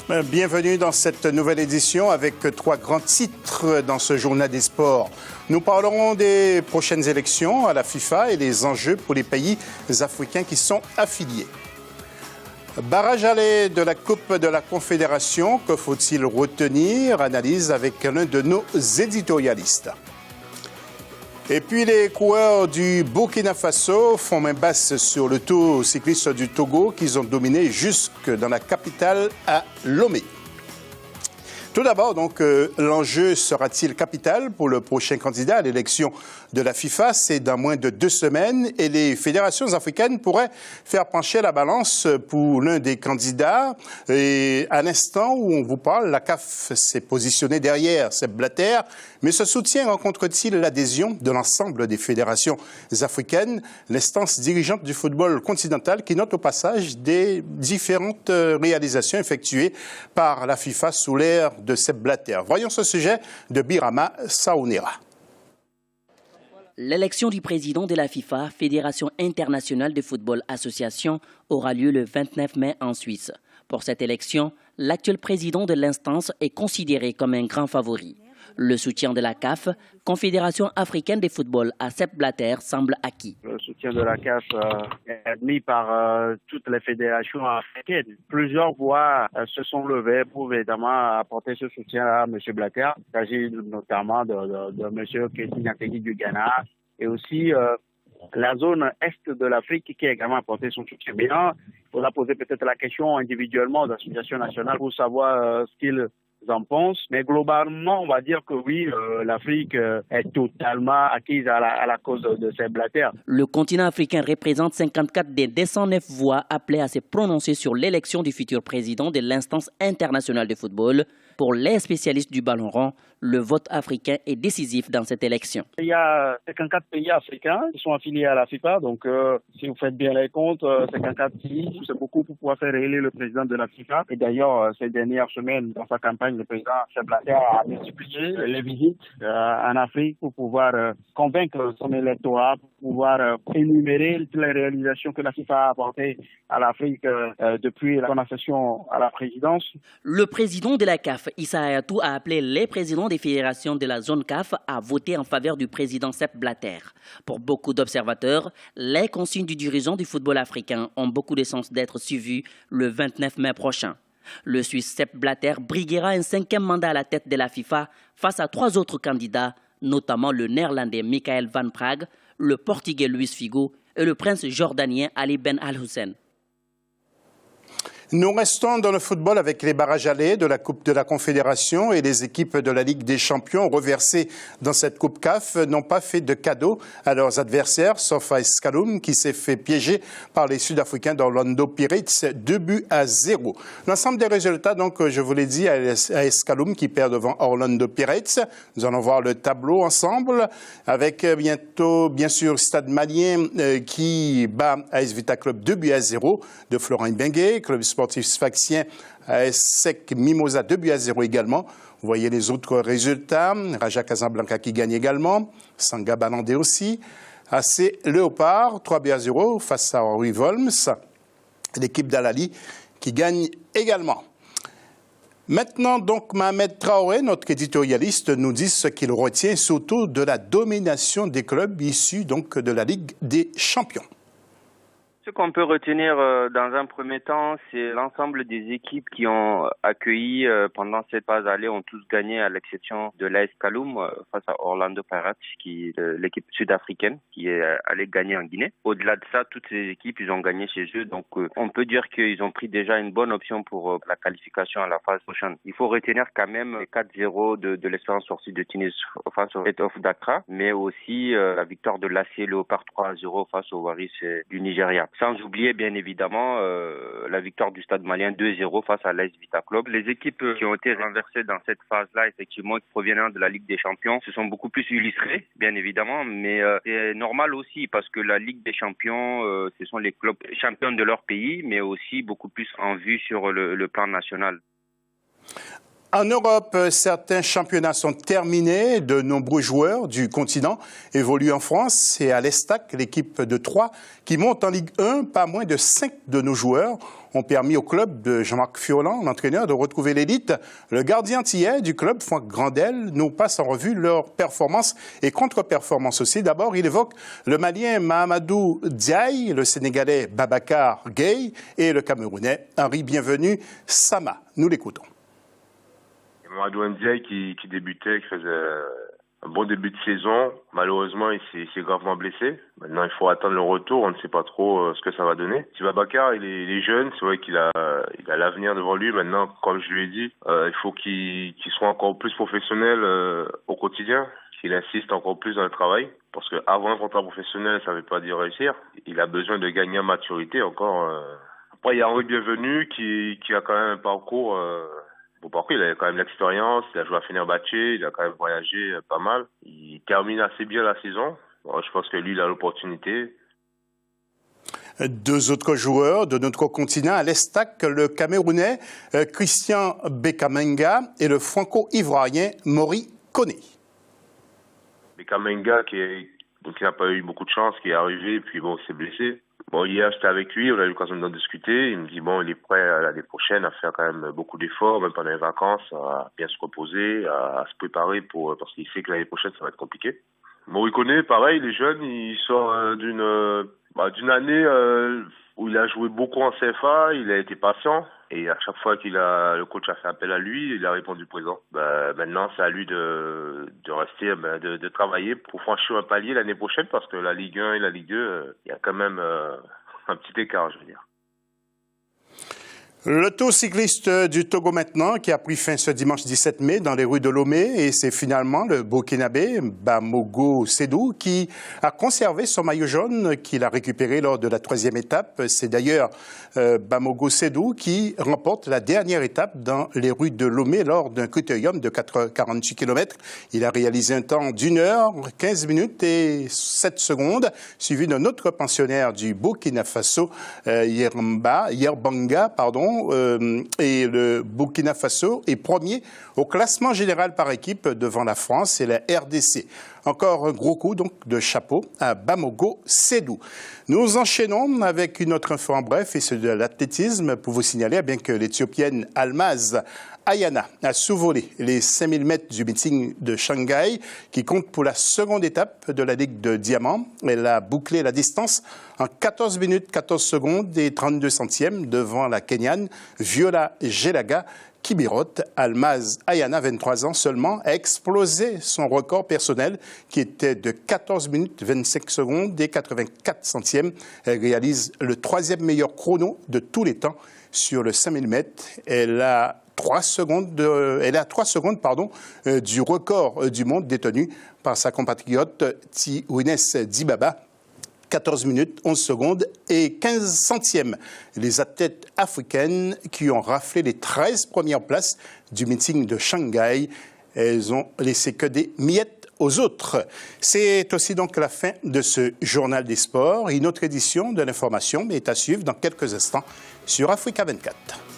Bienvenue dans cette nouvelle édition avec 3 grands titres dans ce journal des sports. Nous parlerons des prochaines élections à la FIFA et des enjeux pour les pays africains qui sont affiliés. Barrage aller de la Coupe de la Confédération, que faut-il retenir? Analyse avec l'un de nos éditorialistes. Et puis les coureurs du Burkina Faso font main basse sur le Tour cycliste du Togo qu'ils ont dominé jusque dans la capitale à Lomé. Tout d'abord, donc, l'enjeu sera-t-il capital pour le prochain candidat à l'élection de la FIFA? C'est dans moins de 2 semaines et les fédérations africaines pourraient faire pencher la balance pour l'un des candidats. Et à l'instant où on vous parle, la CAF s'est positionnée derrière Sepp Blatter, mais ce soutien rencontre-t-il l'adhésion de l'ensemble des fédérations africaines? L'instance dirigeante du football continental qui note au passage des différentes réalisations effectuées par la FIFA sous l'ère de Sepp Blatter. Voyons ce sujet de Birama Saounera. L'élection du président de la FIFA, Fédération internationale de football association, aura lieu le 29 mai en Suisse. Pour cette élection, l'actuel président de l'instance est considéré comme un grand favori. Le soutien de la CAF, Confédération africaine de football, à Sepp Blatter semble acquis. Le soutien de la CAF est admis par toutes les fédérations africaines. Plusieurs voix se sont levées pour évidemment apporter ce soutien à M. Blatter. Il s'agit notamment de M. Kessi Nyantakyi du Ghana et aussi la zone est de l'Afrique qui a également apporté son soutien. Maintenant, il faudra poser peut-être la question individuellement aux associations nationales pour savoir ce qu'ils en pensent. Mais globalement, on va dire que oui, l'Afrique est totalement acquise à la cause de Sepp Blatter. Le continent africain représente 54 des 209 voix appelées à se prononcer sur l'élection du futur président de l'instance internationale de football. Pour les spécialistes du ballon rond, le vote africain est décisif dans cette élection. Il y a 54 pays africains qui sont affiliés à la FIFA. Donc, si vous faites bien les comptes, 54 pays, c'est beaucoup pour pouvoir faire élire le président de la FIFA. Et d'ailleurs, ces dernières semaines, dans sa campagne, le président Sepp Blatter a multiplié les visites en Afrique pour pouvoir convaincre son électorat, pour pouvoir énumérer toutes les réalisations que la FIFA a apportées à l'Afrique depuis son accession à la présidence. Le président de la CAF, Issa Hayatou, a appelé les présidents des fédérations de la zone CAF à voter en faveur du président Sepp Blatter. Pour beaucoup d'observateurs, les consignes du dirigeant du football africain ont beaucoup de sens d'être suivies le 29 mai prochain. Le Suisse Sepp Blatter briguera un 5e mandat à la tête de la FIFA face à 3 autres candidats, notamment le néerlandais Michael van Praag, le portugais Luis Figo et le prince jordanien Ali Ben Al-Hussein. Nous restons dans le football avec les barrages allés de la Coupe de la Confédération et les équipes de la Ligue des Champions reversées dans cette Coupe CAF n'ont pas fait de cadeau à leurs adversaires, sauf à Escaloum qui s'est fait piéger par les Sud-Africains d'Orlando Pirates 2-0. L'ensemble des résultats, donc, je vous l'ai dit, à Escaloum qui perd devant Orlando Pirates. Nous allons voir le tableau ensemble avec bientôt, bien sûr, Stade Malien qui bat AS Vita Club 2-0 de Florent Bengué, Club sportif Sfaxien, AS Sec Mimosa 2-0 également. Vous voyez les autres résultats. Raja Casablanca qui gagne également. Sanga Balandé aussi. AC Léopard 3-0 face à Henri Volms. L'équipe d'Alali qui gagne également. Maintenant, donc, Mohamed Traoré, notre éditorialiste, nous dit ce qu'il retient surtout de la domination des clubs issus donc de la Ligue des Champions. Ce qu'on peut retenir dans un premier temps, c'est l'ensemble des équipes qui ont accueilli pendant cette phase aller ont tous gagné à l'exception de l'AS Kaloum face à Orlando Pirates, qui est l'équipe sud-africaine qui est allée gagner en Guinée. Au-delà de ça, toutes ces équipes, ils ont gagné chez eux. Donc, on peut dire qu'ils ont pris déjà une bonne option pour la qualification à la phase prochaine. Il faut retenir quand même 4-0 de l'Espérance sortie de Tunis face au Red of Dakar, mais aussi la victoire de l'AC Léopard 3-0 face au Waris du Nigeria. Sans oublier bien évidemment la victoire du Stade Malien 2-0 face à l'AS Vita Club. Les équipes qui ont été renversées dans cette phase-là, effectivement, provenant de la Ligue des Champions, se sont beaucoup plus illustrées, bien évidemment, mais c'est normal aussi parce que la Ligue des Champions, ce sont les clubs champions de leur pays, mais aussi beaucoup plus en vue sur le plan national. En Europe, certains championnats sont terminés. De nombreux joueurs du continent évoluent en France et à l'Estac, l'équipe de Troyes qui monte en Ligue 1, pas moins de 5 de nos joueurs ont permis au club de Jean-Marc Fiolan, l'entraîneur, de retrouver l'élite. Le gardien antillais du club, Franck Grandel, nous passe en revue leurs performances et contre-performances aussi. D'abord, il évoque le Malien Mahamadou Diaye, le Sénégalais Babacar Gueye et le Camerounais Henri Bienvenu Sama. Nous l'écoutons. Mahamadou Ndiaye qui débutait, qui faisait un bon début de saison. Malheureusement, il s'est gravement blessé. Maintenant, il faut attendre le retour. On ne sait pas trop ce que ça va donner. Si Babacar, il est jeune. C'est vrai qu'il a l'avenir devant lui. Maintenant, comme je lui ai dit, il faut qu'il soit encore plus professionnel au quotidien, qu'il insiste encore plus dans le travail. Parce qu'avant un contrat professionnel, ça ne veut pas dire réussir. Il a besoin de gagner en maturité encore. Après, il y a Henri Bienvenu qui a quand même un parcours... Bon, par contre, il a quand même l'expérience, il a joué à Fenerbahçe, il a quand même voyagé pas mal. Il termine assez bien la saison. Bon, je pense que lui, il a l'opportunité. Deux autres joueurs de notre continent à l'Estac, le Camerounais Christian Bekamenga et le Franco-Ivoirien Mori Koné. Bekamenga qui n'a pas eu beaucoup de chance, qui est arrivé, puis bon, s'est blessé. Bon, hier, j'étais avec lui, on a eu l'occasion d'en discuter. Il me dit, bon, il est prêt à l'année prochaine à faire quand même beaucoup d'efforts, même pendant les vacances, à bien se reposer, à se préparer parce qu'il sait que l'année prochaine, ça va être compliqué. Mori Koné, pareil, il est jeune, il sort d'une année où il a joué beaucoup en CFA, il a été patient. Et à chaque fois le coach a fait appel à lui, il a répondu présent. Maintenant, c'est à lui de rester, de travailler pour franchir un palier l'année prochaine, parce que la Ligue 1 et la Ligue 2, il y a quand même un petit écart, je veux dire. Le Tour cycliste du Togo maintenant, qui a pris fin ce dimanche 17 mai dans les rues de Lomé, et c'est finalement le Burkinabé Bamogo Sédou qui a conservé son maillot jaune qu'il a récupéré lors de la 3e étape. C'est d'ailleurs Bamogo Sédou qui remporte la dernière étape dans les rues de Lomé lors d'un critérium de 48 km. Il a réalisé un temps d'1 heure, 15 minutes et 7 secondes, suivi d'un autre pensionnaire du Burkina Faso, Yerbanga, et le Burkina Faso est premier au classement général par équipe devant la France et la RDC. Encore un gros coup donc de chapeau à Bamogo Sédou. Nous enchaînons avec une autre info en bref, et c'est de l'athlétisme pour vous signaler bien que l'Éthiopienne Almaz Ayana a sous-volé les 5000 mètres du meeting de Shanghai qui compte pour la seconde étape de la Ligue de Diamant. Elle a bouclé la distance en 14 minutes, 14 secondes et 32 centièmes devant la Kenyane Viola Gelaga Kibirot. Almaz Ayana, 23 ans seulement, a explosé son record personnel qui était de 14 minutes 25 secondes et 84 centièmes. Elle réalise le 3e meilleur chrono de tous les temps sur le 5000 mètres. Elle a 3 secondes du record du monde détenu par sa compatriote Tiwines Dibaba. 14 minutes, 11 secondes et 15 centièmes. Les athlètes africaines qui ont raflé les 13 premières places du meeting de Shanghai, elles ont laissé que des miettes aux autres. C'est aussi donc la fin de ce journal des sports. Une autre édition de l'information est à suivre dans quelques instants sur Africa 24.